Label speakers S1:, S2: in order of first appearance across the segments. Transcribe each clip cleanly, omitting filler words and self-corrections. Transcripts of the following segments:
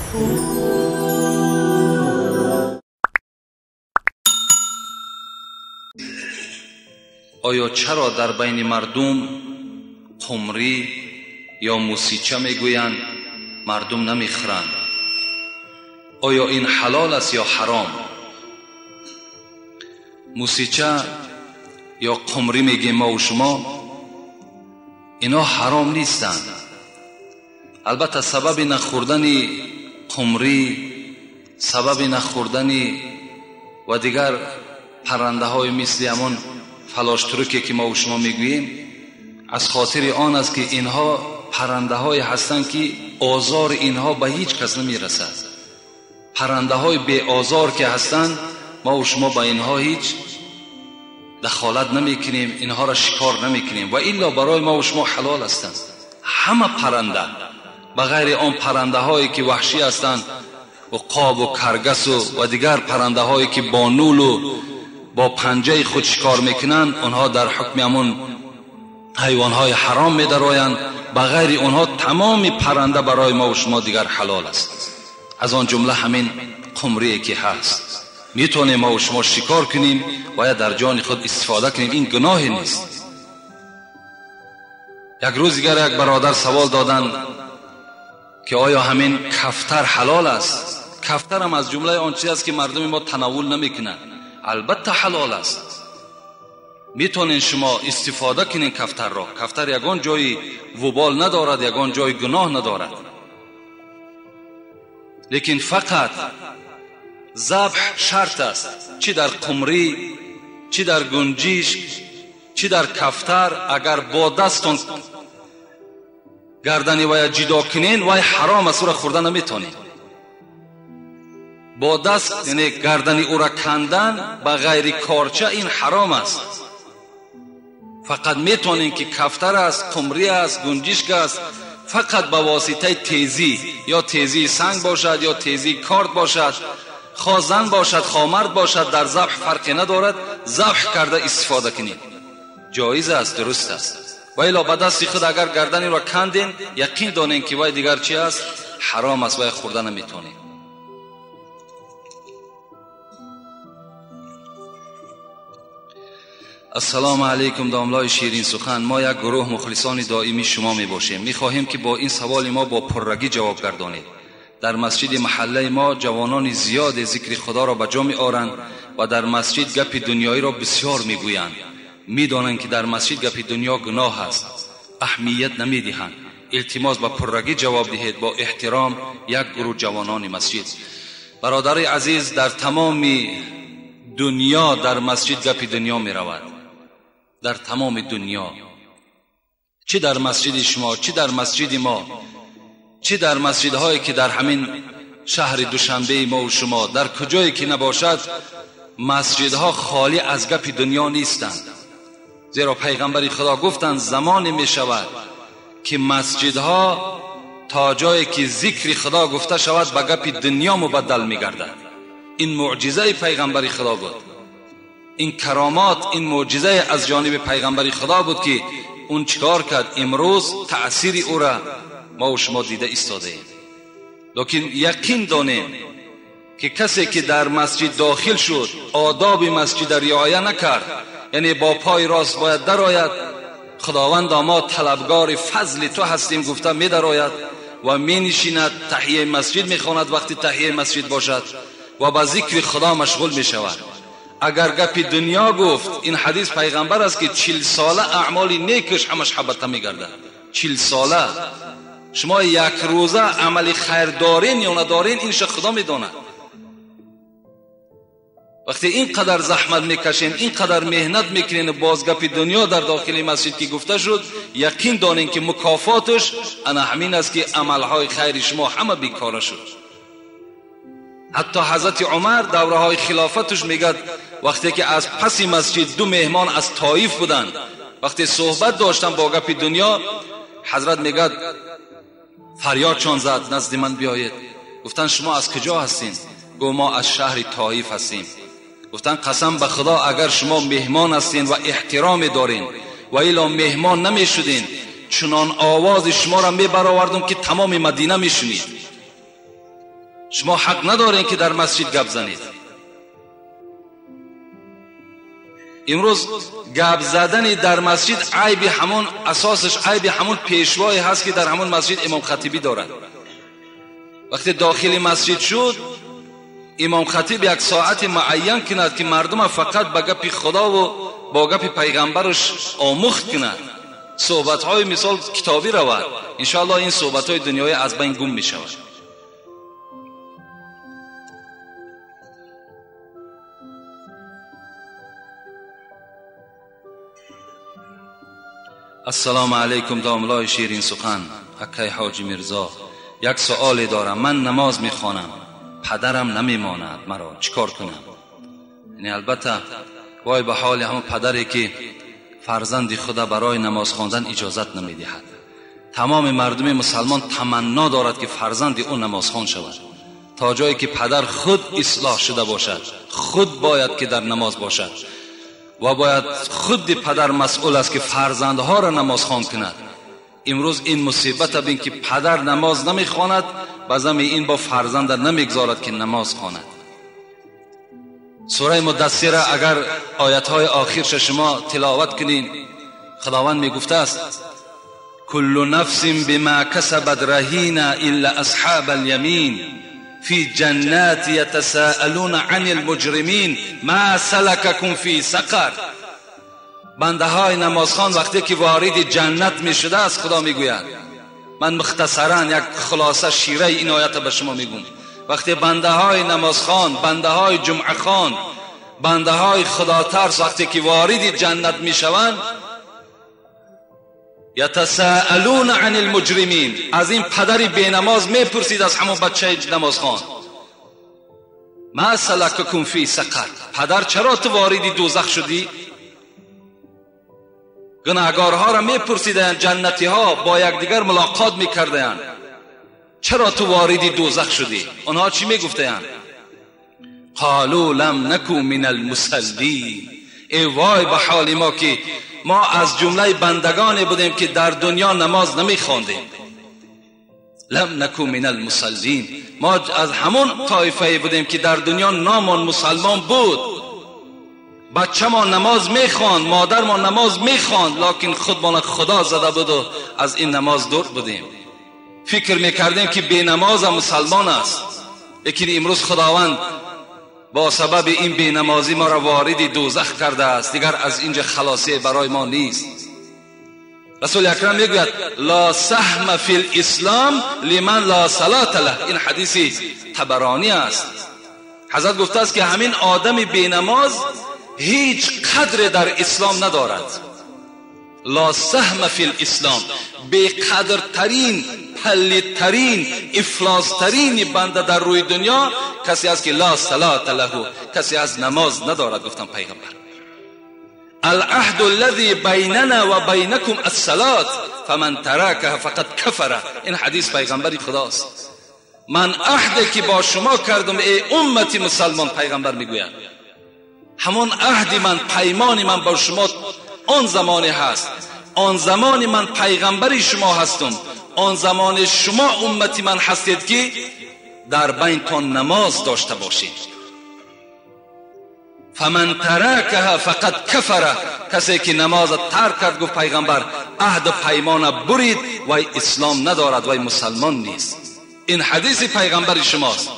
S1: آیا چرا در بین مردم قمری یا موسیچه میگویند مردم نمیخورند؟ آیا این حلال است یا حرام؟ موسیچه یا قمری میگیم ما و شما، اینا حرام نیستند. البته سبب نخوردن قمری، سبب نخوردن و دیگر پرنده های مثل همون فلاشتروکی که ما و شما میگوییم، از خاطر آن است که اینها پرنده های هستند که آزار اینها به هیچ کس نمیرسد. پرنده های بی آزار که هستند، ما و شما با اینها هیچ دخالت نمیکنیم، اینها را شکار نمیکنیم و الا برای ما و شما حلال هستند. همه پرنده بغیر آن پرنده هایی که وحشی هستند و قاب و کرگس و دیگر پرنده هایی که با نول و با پنجه خود شکار میکنند، آنها در حکم همون حیوان های حرام میدرآیند. بغیر آنها تمام پرنده برای ما و شما دیگر حلال است. از آن جمله همین قمری که هست میتونیم ما و شما شکار کنیم و یا در جان خود استفاده کنیم، این گناهی نیست. یک روز دیگر یک برادر سوال دادند که آیا همین کفتر حلال است؟ کفتر هم از جمله آن چیز است که مردم ما تناول نمیکنند. البته حلال است، میتونین شما استفاده کنین کفتر را. کفتر یگان جای وبال ندارد، یگان جای گناه ندارد، لیکن فقط ذبح شرط است. چی در قمری، چی در گنجیش، چی در کفتر، اگر با دستون گردنی ویا جدا کنین وای حرام است، او را خوردن نمیتونین. با دست یعنی گردنی او را کندن به غیر کارچه، این حرام است. فقط میتونین که کفتر است، قمری است، گنجشک است، فقط به واسطه تیزی، یا تیزی سنگ باشد یا تیزی کارد باشد، خواه زن باشد خواه مرد باشد، در ذبح فرقی ندارد، ذبح کرده استفاده کنید، جایز است، درست است. و الا به دست خود اگر گردنی را کندین، یقین دانین که وای دیگر چی است؟ حرام است، وای خوردن نمیتونین. السلام علیکم داملای شیرین سخن. ما یک گروه مخلصان دائمی شما می باشیم. می خواهیم که با این سوال ما با پررگی جواب گردانید. در مسجد محله ما جوانان زیاد ذکر خدا را به جا می آورند و در مسجد گپ دنیایی را بسیار می گویند. می دانند که در مسجد گپ دنیا گناه است، اهمیت نمی دهند. التماس با پررگی جواب دهید. با احترام، یک گروه جوانان مسجد. برادر عزیز، در تمام دنیا در مسجد گپ دنیا می رود، در تمام دنیا، چه در مسجد شما، چه در مسجد ما، چه در مسجدهایی که در همین شهر دوشنبه ما و شما، در کجایی که نباشد، مسجدها خالی از گپ دنیا نیستند. زیرا پیغمبر خدا گفتند زمانی می شود که مسجدها تا جایی که ذکر خدا گفته شود به گپ دنیا مبدل می گردد. این معجزه پیغمبر خدا بود، این کرامات، این معجزه از جانب پیغمبر خدا بود که اون چکار کرد. امروز تأثیر او را ما و شما دیده ایستاده ایم. لیکن یقین دانیم که کسی که در مسجد داخل شد، آداب مسجد رعایت نکرد، یعنی با پای راست باید درآید، خداوند ما طلبگار فضل تو هستیم گفته می درآید و می نشیند، تحیه مسجد می خواند وقتی تحیه مسجد باشد و با ذکر خدا مشغول می شود. اگر گپ دنیا گفت، این حدیث پیغمبر است که 40 ساله اعمال نیکش همش حبطه می گردد. 40 ساله شما یک روزه عمل خیر دارین یا ندارین، این خدا می داند. وقتی اینقدر زحمت میکشین، اینقدر مهنت میکنین، باز گپ دنیا در داخل مسجد که گفته شد، یقین دانین که مکافاتش انا همین است که عملهای خیر شما همه بیکار شد. حتی حضرت عمر دوره های خلافتش میگد وقتی که از پس مسجد 2 مهمان از طائف بودند، وقتی صحبت داشتن با گپ دنیا، حضرت میگد فریاد چون زد نزد من بیایید. گفتن شما از کجا هستین؟ گفت ما از شهر طائف هستیم. گفتن قسم به خدا اگر شما مهمان هستین و احترام دارین و الا مهمان نمیشدین، چنان آواز شما را میبرآوردم که تمام مدینه میشنید. شما حق ندارین که در مسجد گپ زنید. امروز گپ زدن در مسجد عیب همون اساسش عیب همون پیشوایی هست که در همون مسجد امام خطیبی دارد. وقتی داخل مسجد شد امام خطیب یک ساعت معین کند که مردم فقط با گپ خدا و با گپ پیغمبرش آموخت کند، صحبت‌های مثال کتابی رود، انشاءالله این صحبت‌های دنیای از بین گم می‌شود. السلام علیکم داملای شیرین سخن، حکی حاجی میرزا. یک سؤال دارم. من نماز میخوانم، پدرم نمیماند، مرا چیکار کنم؟ یعنی البته وای به حال همون پدری که فرزند خدا برای نماز خواندن اجازت نمیدهد. تمام مردم مسلمان تمنا دارد که فرزند او نمازخوان شود، تا جایی که پدر خود اصلاح شده باشد، خود باید که در نماز باشد و باید خود پدر مسئول است که فرزندها را نماز خوان کند. امروز این مصیبت بین که پدر نماز نمیخواند، بعضی این با فرزند نمیگذارد که نماز خواند. سوره مدثر اگر آیت‌های آخرش شما تلاوت کنین، خداوند میگفته است کل نفس بما کسبت رهینه الا اصحاب الیمین فی جنات یتساءلون عن المجرمین ما سلککم فی سقر. بنده های نمازخوان وقتی که وارد جنت می شده است، خدا می گوید، من مختصرا یک خلاصه شیره این آیت به شما می گویم، وقتی بنده های نمازخوان، بنده های جمعه خوان، بنده های خدا ترس وقتی که وارد جنت می شوند، یتساءلون عن المجرمین، از این پدری بی نماز می پرسید از همون بچه نمازخوان، ما سلککم فی سقر، پدر چرا تو وارد دوزخ شدی؟ گناهکارها را میپرسیدند، جنتی ها با یکدیگر ملاقات میکردند، چرا تو وارد دوزخ شدی؟ آنها چی میگفتند؟ قالوا لم نکو من المصلین. ای وای به حال ما که ما از جمله بندگانی بودیم که در دنیا نماز نمیخواندیم. لم نکو من المصلین، ما از همون طایفه بودیم که در دنیا نامان مسلمان بود، بچه ما نماز میخواند، مادر ما نماز میخواند، لکن خودمان خدا زده بود و از این نماز دور بودیم. فکر میکردیم که بی نماز مسلمان است، لیکن امروز خداوند با سبب این بی نمازی ما را وارد دوزخ کرده است، دیگر از اینجا خلاصی برای ما نیست. رسول اکرم میگوید لا سهم فی الاسلام لمن لا صلاة له. این حدیث طبرانی است. حضرت گفته است که همین آدم بی نماز هیچ قدر در اسلام ندارد. لا سهم فی الاسلام، بی قدرترین، پلیدترین، افلاسترین بنده در روی دنیا کسی است که لا صلاة له، کسی از نماز ندارد. گفتم پیغمبر العهد الذي بیننا و بینکم الصلاة فمن ترکها فقد کفر. این حدیث پیغمبری خداست. من عهدی که با شما کردم ای امتی مسلمان، پیغمبر میگوید همون عهد من، پیمان من با شما آن زمانی هست، آن زمانی من پیغمبری شما هستم، آن زمان شما امتی من هستید که در بینتان نماز داشته باشید. فمن ترکها فقد کفر، کسی که نماز ترک کرد، گفت پیغمبر، عهد و پیمان برید و اسلام ندارد و مسلمان نیست. این حدیث پیغمبر شماست.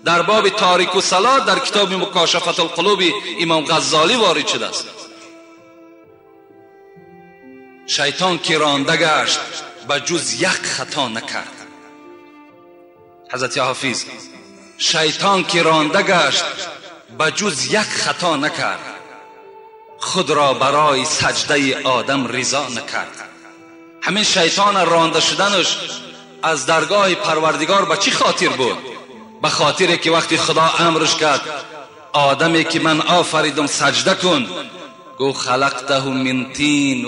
S1: در باب تاریک الصلاة در کتاب مکاشفة القلوب امام غزالی وارد شده است. شیطان که رانده گشت به جز یک خطا نکرد. حضرت حافظ شیطان که رانده گشت به جز یک خطا نکرد، خود را برای سجده آدم رضا نکرد. همین شیطان رانده شدنش از درگاه پروردگار به چی خاطر بود؟ به خاطر که وقتی خدا امرش کرد آدمی که من آفریدم سجده کن، گو خلقته من طین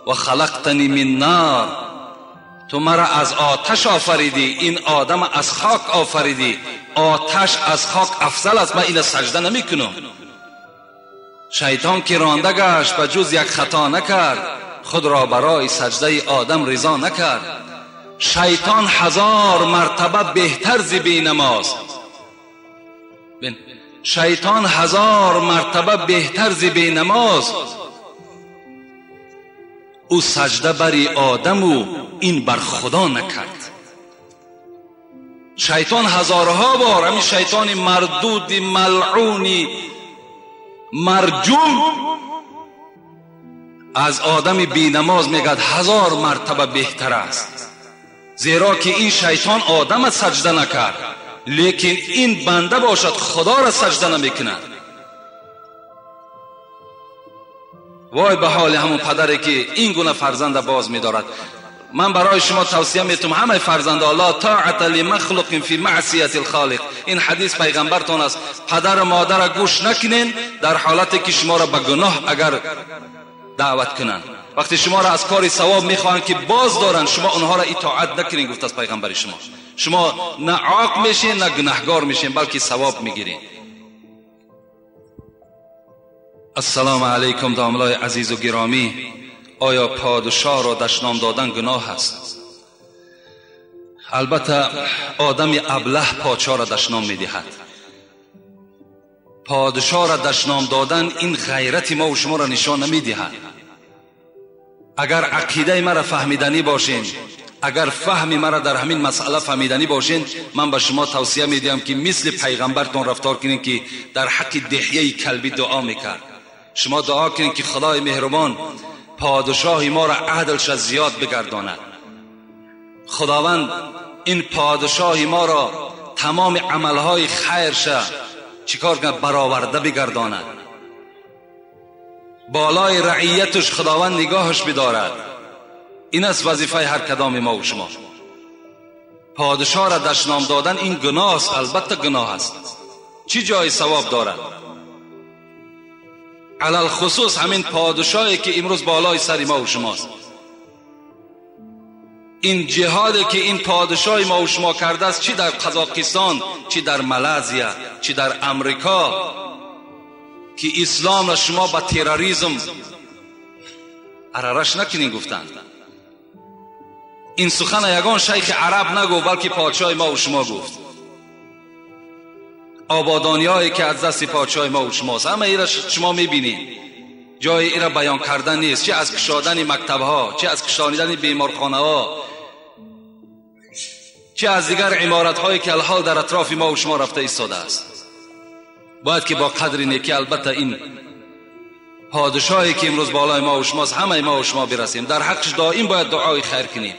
S1: و خلقتنی من نار، تو مرا از آتش آفریدی، این آدم از خاک آفریدی، آتش از خاک افضل است، من این سجده نمی کنم. شیطان که رانده گشت به جز یک خطا نکرد، خود را برای سجده آدم رضا نکرد. شیطان 1000 مرتبه بهتر ز بینماز. شیطان 1000 مرتبه بهتر ز بینماز. او سجده بری آدم و این بر خدا نکرد. شیطان هزارها بار، همین شیطان مردود ملعونی مرجوم از آدم بی نماز میگد 1000 مرتبه بهتر است، زیرا که این شیطان آدم سجده نکرد، لیکن این بنده باشد خدا را سجده نمیکند. وای به حال همون پدری که این گونه فرزند باز می‌دارد. من برای شما توصیه میتونم همه فرزندان لا طاعت لمخلوق فی معصیت الخالق. این حدیث پیغمبرتون است. پدر و مادر را گوش نکنین در حالتی که شما را به گناه اگر دعوت کنن. وقتی شما را از کاری ثواب میخوان که باز دارن، شما اونها را اطاعت نکنین. گفته است پیغمبر شما نه عاق میشین نه گناهگار میشین، بلکه ثواب میگیرین. السلام علیکم داملای عزیز و گرامی. آیا پادشاه را دشنام دادن گناه است؟ البته آدم ابله پادشاه را دشنام میدهد. پادشاه را دشنام دادن این غیرت ما و شما را نشان نمیدهد. اگر عقیده مرا فهمیدنی باشین، اگر فهم مرا در همین مسئله فهمیدنی باشین، من به شما توصیه میدم که مثل پیغمبرتون رفتار کنین که در حق دحیه کلبی دعا میکرد. شما دعا کنین که خدای مهربان پادشاه ما را عدلش زیاد بگرداند. خداوند این پادشاه ما را تمام عملهای خیرش چیکار کنه؟ برآورده بگرداند. بالای رعیتش خداوند نگاهش بدارد. این است وظیفه هر کدام ما و شما. پادشاه را دشنام دادن این گناه است، البته گناه است. چی جای ثواب دارد؟ علل خصوص همین پادشاهی که امروز بالای سر ما و شماست. این جهادی که این پادشاه ما و شما کرده است، چی در قزاقستان، چی در مالزیا، چی در امریکا، که اسلام را شما با تروریسم ارارش نکنین گفتند. این سخن یگان شیخ عرب نگو، بلکه پادشاه ما و شما گفت. آبادانیایی که از دست پادشاه ما و شماست، همه ایرا شما میبینید. جای ایرا بیان کردن نیست، چه از کشادن مکتبها، چه از کشانیدن بیمارخانه ها، چه از دیگر عمارت هایی که الحال در اطراف ما و شما رفته ایستاده است. باید که با قدر نیکی البته این پادشاهی که امروز بالای ما و شماست، همه ما و شما برسیم. در حقش دائم باید دعای خیر کنیم.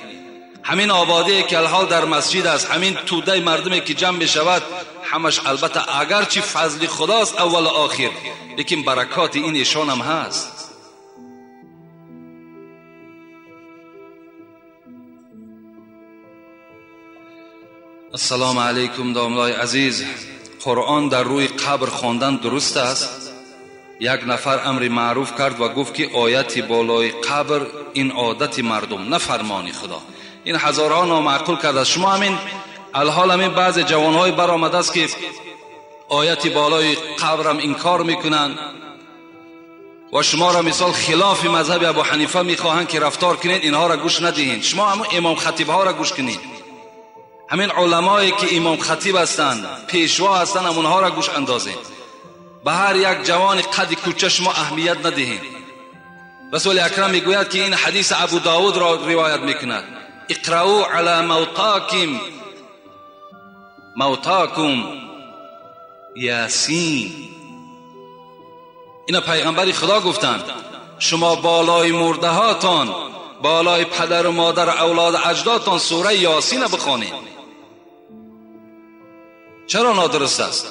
S1: همین آبادی که الحال در مسجد است، همین توده مردمی که جمع بشود، همش البته اگرچه فضل خداست اول و آخر، لیکن برکات این ایشان هم هست. السلام علیکم داملای عزیز. قرآن در روی قبر خواندن درست است؟ یک نفر امر معروف کرد و گفت که آیت بالای قبر این عادت مردم نه فرمان خدا. این هزارها نامعقول کرده. شما همین الحال همین بعض جوانهای برآمده است که آیت بالای قبرم انکار میکنن و شما را مثال خلاف مذهب ابو حنیفه میخواهند که رفتار کنید، اینها را گوش ندهید. شما همون امام خطیب ها را گوش کنید. همین علمایی که امام خطیب هستند، پیشوا هستند، همونها را گوش اندازید. به هر یک جوان قد کوچه شما اهمیت ندهید. رسول اکرم میگوید که این حدیث ابو داود را روایت میکند: اقرأوا علی موتاکم یاسین. اینا پیغمبر خدا گفتند شما بالای مرده هاتان، بالای پدر و مادر و اولاد اجدادتان سوره یاسین بخوانید. چرا نادرست است؟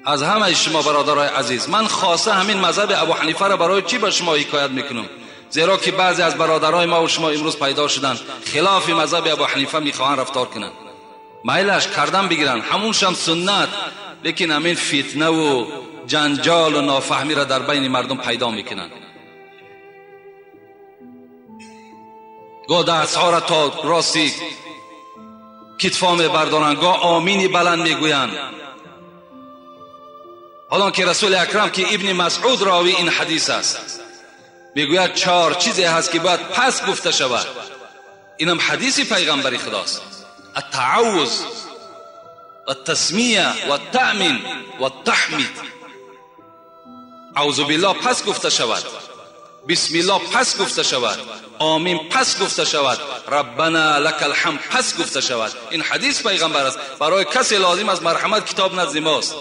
S1: از همه شما برادرای عزیز، من خاصه همین مذهب ابو حنیفه را برای چی به شما حکایت میکنم؟ زیرا که بعضی از برادرای ما و شما امروز پیدا شدن خلاف مذهب ابو حنیفه میخواهند رفتار کنند. میلش کردن بگیرن، همونش هم سنت، لیکن همین فتنه و جنجال و نافهمی را در بین مردم پیدا میکنن. گاه دستها را تا راستی کتفا میبردارن، گاه آمینی بلند میگوین. حالا که رسول اکرم که ابن مسعود راوی این حدیث است، میگوید 4 چیزی هست که باید پس گفته شود. اینم حدیث پیغمبر خداست. التعوذ و التسمیه و التأمین و التحمید. اعوذ بالله پس گفته شود، بسم الله پس گفته شود، آمین پس گفته شود، ربنا لك الحمد پس گفته شود. این حدیث پیغمبر است. برای کسی لازم از مرحمت کتاب نزد ماست.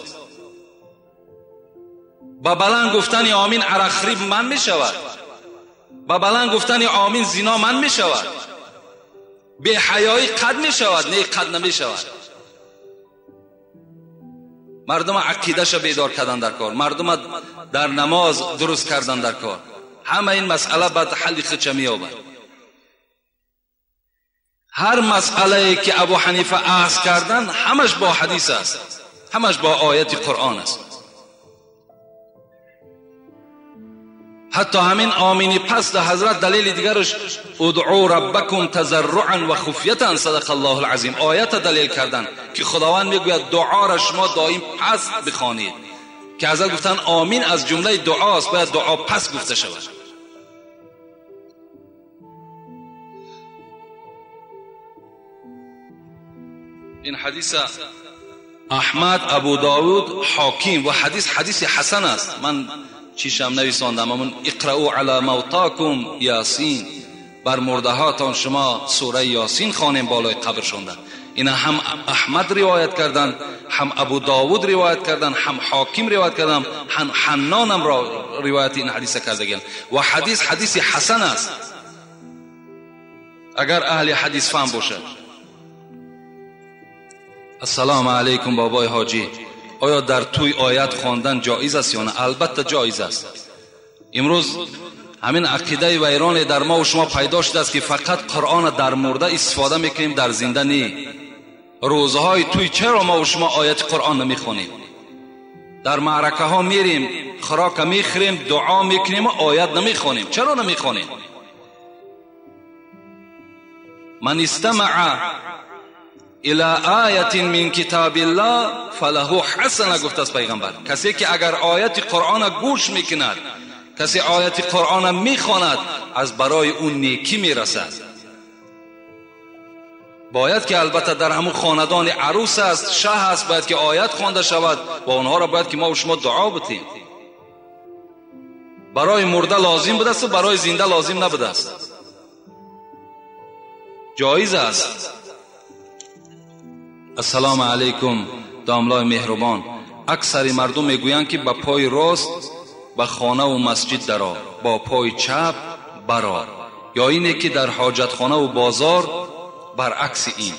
S1: با بلند گفتن آمین عرقخریب من می شود، با بلند گفتن آمین زنا من می شود، بی حیایی قد می شود، نه قد نمی شود. مردم عقیده‌ش بیدار کردن در کار، مردم در نماز درست کردن در کار. همه این مسئله بعد حل خودش می‌یابد. هر مسئله که ابو حنیفه اخذ کردن همش با حدیث است، همش با آیت قرآن است. حتی همین آمینی پس ده حضرت دلیل دیگرش ادعوا ربکم تضرعا و خفیه، صدق الله العظیم، آیت دلیل کردن که خداوند میگوید دعا را شما دائم پس بخوانید، که حضرت گفتن آمین از جمله دعاست، باید دعا پس گفته شود. این حدیث احمد، ابو داود، حاکم و حدیث حسن است. من چیشم نویساندم، امون اقرأوا علی موتاکم یاسین، بر مرده هاتان شما سوره یاسین خوانیم بالای قبرشون. اینا هم احمد روایت کردن، هم ابو داود روایت کردن، هم حاکم روایت کردن، هم حنانم را روایت این حدیث کردگن. و حدیث حسن است اگر اهل حدیث فهم باشد. السلام علیکم بابای حاجی، آیا در توی آیت خواندن جایز است یا نه؟ البته جایز است. امروز همین عقیده ویران در ما و شما پیدا شده است که فقط قرآن در مرده استفاده میکنیم، در زنده نی. روزهای توی چرا ما و شما آیت قرآن نمیخونیم؟ در معرکه ها میریم، خوراک میخوریم، دعا میکنیم و آیت نمیخونیم. چرا نمیخونیم؟ من استمع الى آیت من کتاب الله فله حسنه، گفت است پیغمبر. کسی که اگر آیت قرآن گوش میکند، کسی آیت قرآن میخواند، از برای اون نیکی میرسد. باید که البته در همون خاندان عروس است، شه است، باید که آیت خوانده شود و اونها را باید که ما و شما دعا بتیم. برای مرده لازم بوده است و برای زنده لازم نبوده است. جایز است. السلام علیکم داملای مهربان، اکثر مردم میگویند که با پای راست به خانه و مسجد درآ، با پای چپ برآ، یا اینه که در حاجتخانه و بازار برعکس این.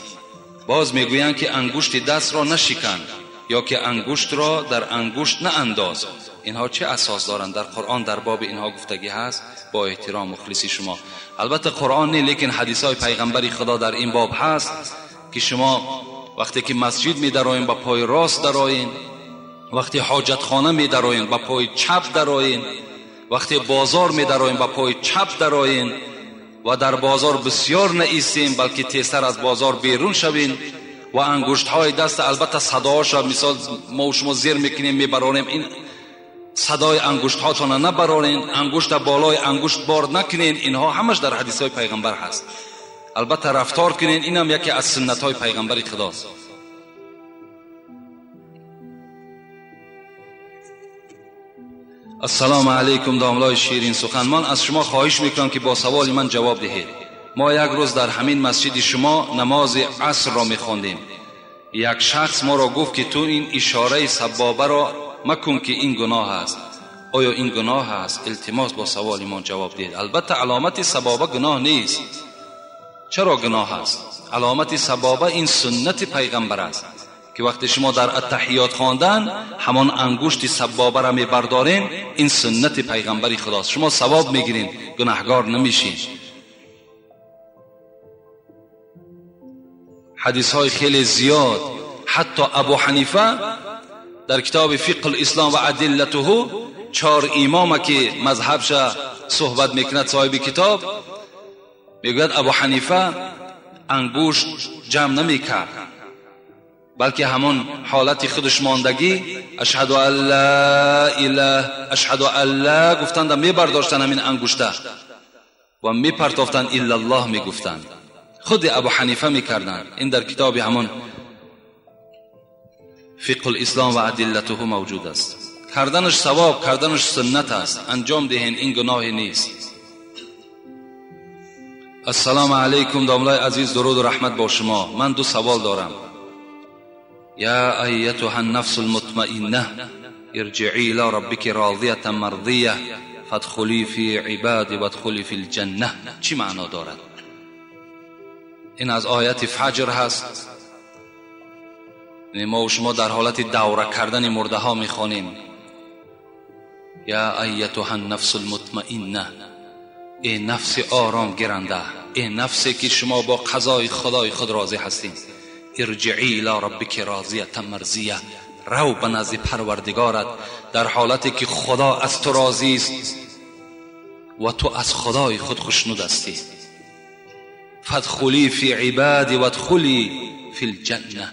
S1: باز میگویند که انگشت دست را نشکن، یا که انگشت را در انگشت نانداز. اینها چه اساس دارند؟ در قرآن در باب اینها گفتگی هست. با احترام مخلصی شما، البته قرآن نه، لیکن حدیث های پیغمبری خدا در این باب هست که شما وقتی که مسجد می درآیین با پای راست درآیین، وقتی حاجت خانه می درآیین با پای چپ درآیین، وقتی بازار می درآیین با پای چپ درآیین، و در بازار بسیار نایستین بلکه تیزتر از بازار بیرون شوین. و انگشت های دست البته صداهاش مثال ما و شما زیر میکنیم میبرانیم، این صدای انگشت هاتون نبرانین، انگشت بالای انگشت بار نکنین. اینها همش در حدیث های پیغمبر هست. البته رفتار کنین، اینم یکی از سنت های پیغمبر خداست. السلام علیکم داملای شیرین سخن، من از شما خواهش میکنم که با سوال من جواب دهید. ما یک روز در همین مسجد شما نماز عصر را میخواندیم. یک شخص ما را گفت که تو این اشاره سبابه را مکن که این گناه است. آیا این گناه است؟ التماس با سوال من جواب دهید. البته علامت سبابه گناه نیست. چرا گناه است؟ علامت سبابه این سنت پیغمبر است که وقتی شما در التحیات خواندن همان انگشت سبابه را میبردارین، این سنت پیغمبری خداست. شما ثواب میگیرین، گناهگار نمیشین. حدیث های خیلی زیاد، حتی ابو حنیفه در کتاب فقه الاسلام و ادلته 4 امام که مذهبش صحبت میکند، صاحب کتاب میگوید ابو حنیفه انگشت جمع نمیکرد، بلکه همون حالت خودش ماندگی اشهد ان لا اله اشهد ان لا گفتند میبرداشتن همین انگشته و میپرتافتن الا الله میگفتند. خود ابو حنیفه میکردن. این در کتاب همون فقه الاسلام و ادلته موجود است. کردنش ثواب، کردنش سنت است. انجام دهین، این گناه نیست. السلام علیکم داملای عزیز، درود و رحمت با شما. من دو سوال دارم. یا ایتها النفس المطمئنه ارجعی الى ربک راضیه مرضیه فادخلی فی عبادی وادخلی فی الجنه. چی معنا دارد؟ این از آیت فجر هست. ما و شما در حالت دوره کردن مرده ها میخوانیم یا ایتها النفس المطمئنه، ای نفس آرام گیرنده، ای نفسی که شما با قضای خدای خود راضی هستید، ارجعی الی ربک راضیه مرضیه، رو به نزد پروردگارت در حالتی که خدا از تو راضی است و تو از خدای خود خوشنود هستی. فادخلی فی عبادی وادخلی فی الجنه،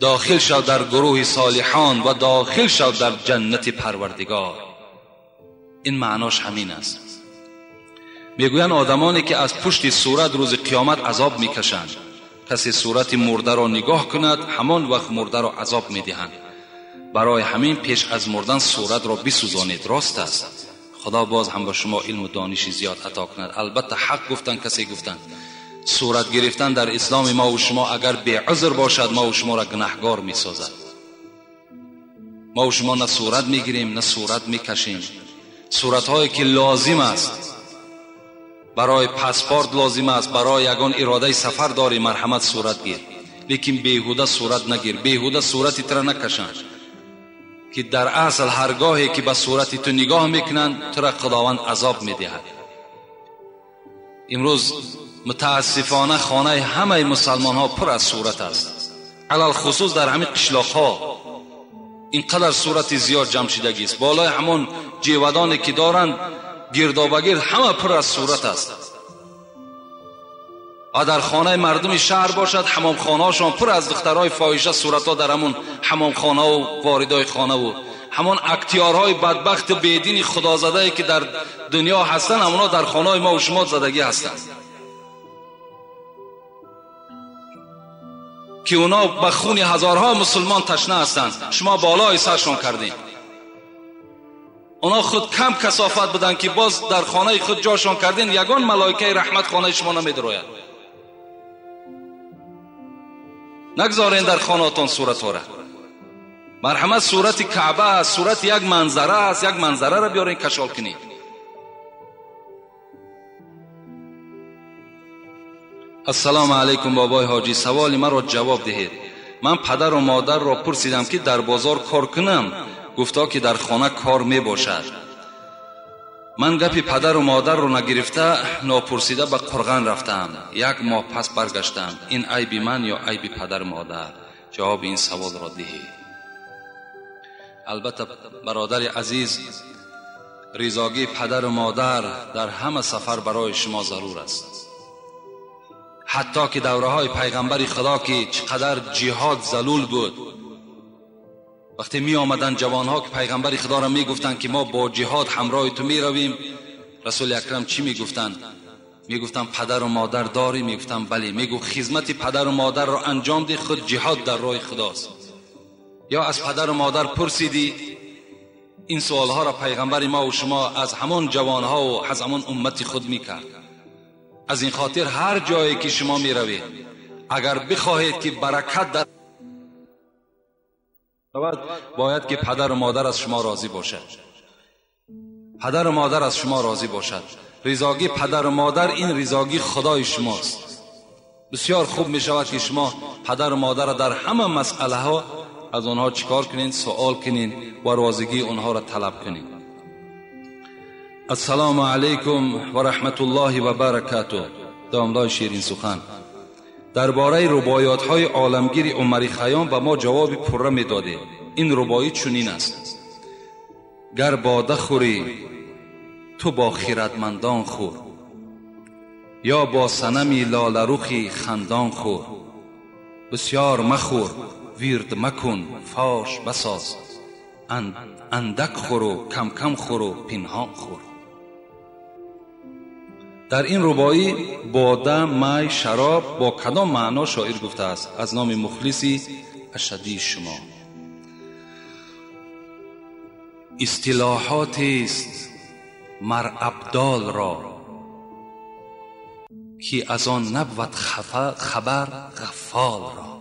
S1: داخل شو در گروه صالحان و داخل شو در جنت پروردگار. این معناش همین است. میگویند آدمانی که از پشت صورت روز قیامت عذاب میکشند، کسی صورت مرده را نگاه کند همان وقت مرده را عذاب میدهند. برای همین پیش از مردن صورت را بسوزانید. راست است. خدا باز هم به شما علم و دانش زیاد عطا کند. البته حق گفتن کسی گفتن صورت گرفتن در اسلام ما و شما اگر به عذر باشد ما و شما را گناهگار میسازد. ما و شما نه صورت میگیریم نه صورت میکشیم. صورت هایی که لازم است، برای پاسپورت لازم است، برای یگان اراده سفر داری مرحمت صورت گیر، لیکن بیهوده صورت نگیر، بیهوده صورتی تر نکشن که در اصل هرگاهی که به صورتی تو نگاه میکنند تو را خداوند عذاب میدهد. امروز متاسفانه خانه همه مسلمان ها پر از صورت است، علل خصوص در همین قشلاق ها اینقدر صورت زیاد جمع شدگی است. بالای همون جیودانی که دارند گردابگرد همه پر از صورت است. در خانه مردم شهر باشد حمام خانه هاشون پر از دخترای فاحشه صورت ها در همون حمام خانه و واردای خانه و همون اکتیارهای بدبخت بیدین خدا زده که در دنیا هستن، همونا در خانه ما و شما زدگی هستند که اونا به خون هزارها مسلمان تشنه هستند. شما بالای سرشون کردین. اونا خود کم کثافت بدن که باز در خانه خود جاشون کردین. یگان ملائکه رحمت خانه شما نمیدروید. نگذارین در خانهاتون صورت ها را. مرحمت صورت کعبه است، صورت یک منظره است، یک منظره را بیارین کشال کنید. السلام علیکم بابای حاجی، سوال من را جواب دهید. من پدر و مادر را پرسیدم که در بازار کار کنم، گفتا که در خانه کار می باشد. من گپی پدر و مادر رو نگرفته ناپرسیده به قرغن رفتم. یک ماه پس برگشتم. این عیب من یا عیب پدر و مادر؟ جواب این سوال را دهید. البته برادر عزیز، رضاگی پدر و مادر در همه سفر برای شما ضرور است. حتی که دوره های پیغمبر خدا که چقدر جهاد ذلول بود، وقتی می آمدن جوان ها که پیغمبر خدا را می گفتن که ما با جهاد همراه تو می رویم، رسول اکرم چی می گفتن؟ می گفتن پدر و مادر داری؟ می گفتن بله. می گفت خدمت پدر و مادر را انجام دی، خود جهاد در راه خداست. یا از پدر و مادر پرسیدی؟ این سوال ها را پیغمبر ما و شما از همان جوان ها و از همان امت خود می کرد. از این خاطر هر جایی که شما می روید اگر بخواهید که برکت در باید که پدر و مادر از شما راضی باشد. پدر و مادر از شما راضی باشد. رضاگی پدر و مادر این رضاگی خدای شماست. بسیار خوب می شود که شما پدر و مادر را در همه مسئله ها از آنها چیکار کنین؟ سوال کنین و راضیگی آنها را طلب کنین. السلام علیکم و رحمت الله و برکاته. دامدای شیرین سخن، درباره رباعیات های عالمگیر عمر خیام به ما جواب پره می داده. این رباعی چنین است: گر باده خوری تو با خیرتمندان خور، یا با صنمی لاله رخی خندان خور. بسیار مخور ویرد مکن فاش بساز، اندک خور و کم کم خور و پنهان خور. در این رباعی باده، می، شراب با کدام معنا شاعر گفته است؟ از نام مخلصی اشدی شما. اصطلاحاتی است مر ابدال را که از آن نبود خبر غفال را.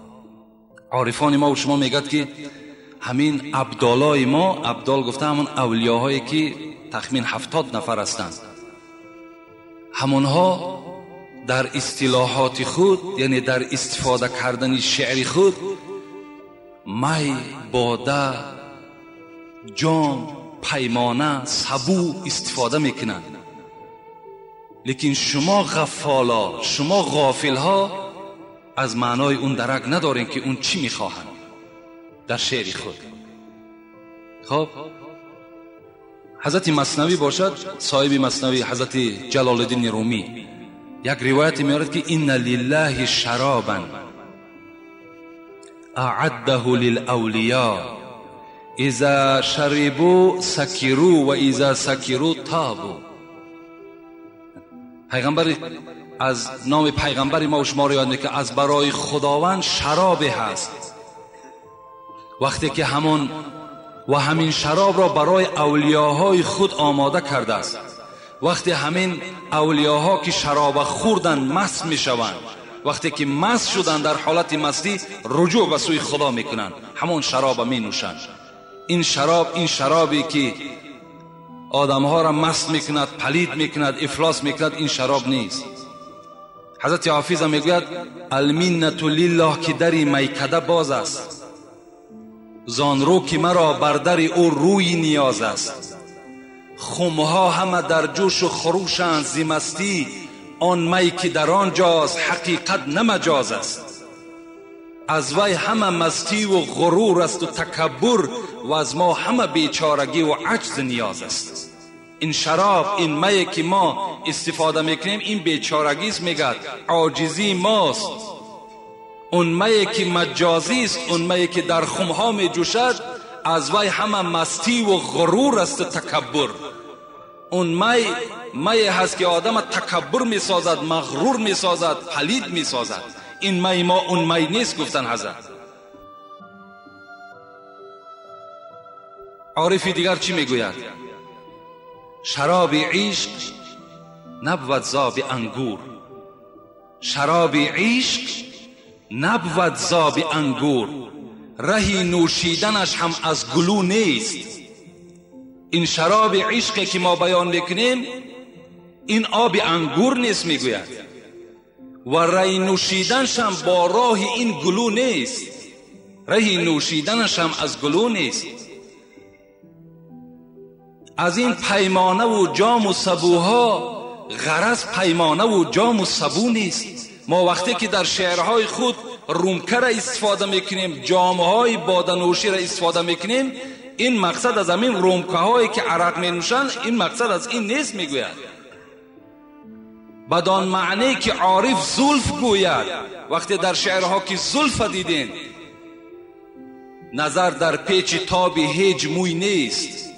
S1: عارفان ما و شما میگد که همین ابدالای ما، ابدال گفته همون اولیاهایی که تخمین 70 نفر هستند، همونها در اصطلاحات خود، یعنی در استفاده کردن شعر خود، می، باده، جام، پیمانه، سبو استفاده میکنند. لیکن شما غفالا، شما غافل ها از معنای اون درک ندارین که اون چی میخواهند در شعر خود. خب حضرت مثنوی باشد، صاحب مثنوی حضرت جلال الدین رومی یک روایت میارد که ان لله شرابا اعده للاولیاء اذا شربوا سکروا و اذا سکروا تابوا. پیغمبر از نام پیغمبر ما و شما رو یاد میکنه از برای خداوند شراب هست، وقتی که همین شراب را برای اولیاهای خود آماده کرده است. وقتی همین اولیاها که شراب خوردن مست میشوند، وقتی که مست شدن در حالت مستی رجوع به سوی خدا میکنند، همون شراب می نوشند. این شرابی که آدمها را مست میکند، پلید میکند، افلاس میکند، این شراب نیست. حضرت حافظ میگوید المنت لله که در میکده باز است، زان رو که مرا بر در او روی نیاز است. خمها همه در جوش و خروشند ز مستی، آن می که در آنجاست حقیقت نه مجاز است. از وی همه مستی و غرور است و تکبر، و از ما همه بیچارگی و عجز نیاز است. این شراب، این می که ما استفاده میکنیم، این بیچارگی است، میگد عاجزی ماست. اون می که مجازی است، اون می که در خمها می جوشد، از وی همه مستی و غرور است و تکبر. اون می هست که آدم تکبر می سازد، مغرور می سازد، پلید می سازد. این می ما اون می نیست. گفتن حضرت. عارفی دیگر چی می گوید؟ شراب عشق نبود زاب انگور، شراب عشق نبود زاب انگور، رهی نوشیدنش هم از گلو نیست. این شراب عشقی که ما بیان میکنیم این آب انگور نیست میگوید، و رهی نوشیدنش هم با راه این گلو نیست، رهی نوشیدنش هم از گلو نیست. از این پیمانه و جام و سبوها غرض پیمانه و جام و سبو نیست. ما وقتی که در شعرهای خود رومکه را استفاده میکنیم، جامهای بادنوشی را استفاده میکنیم، این مقصد از همین رومکه هایی که عرق می نوشند، این مقصد از این نیست میگوید. بدان معنی که عارف زلف گوید. وقتی در شعرها که زلف دیدین، نظر در پیچ تاب هیچ موی نیست.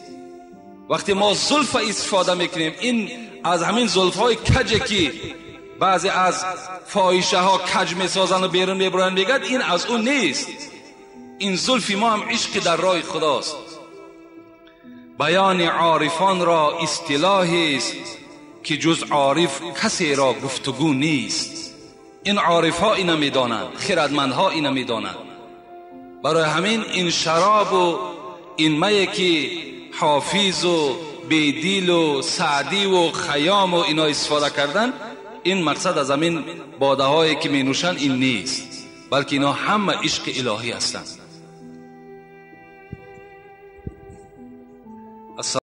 S1: وقتی ما زلف استفاده میکنیم، این از همین زلف های کجه که بعضی از فاحشه ها کج میسازن و بیرون میبرن، میگد این از اون نیست. این زلف ما هم عشق در راه خداست. بیان عارفان را اصطلاحی است که جز عارف کسی را گفتگو نیست. این عارف ها اینا میدانند، خردمند ها اینا میدانند. برای همین این شراب و این می که حافظ و بیدیل و سعدی و خیام و اینا استفاده کردن، این مقصد از همین باده هایی که می نوشن این نیست، بلکه اینا همه عشق الهی هستند.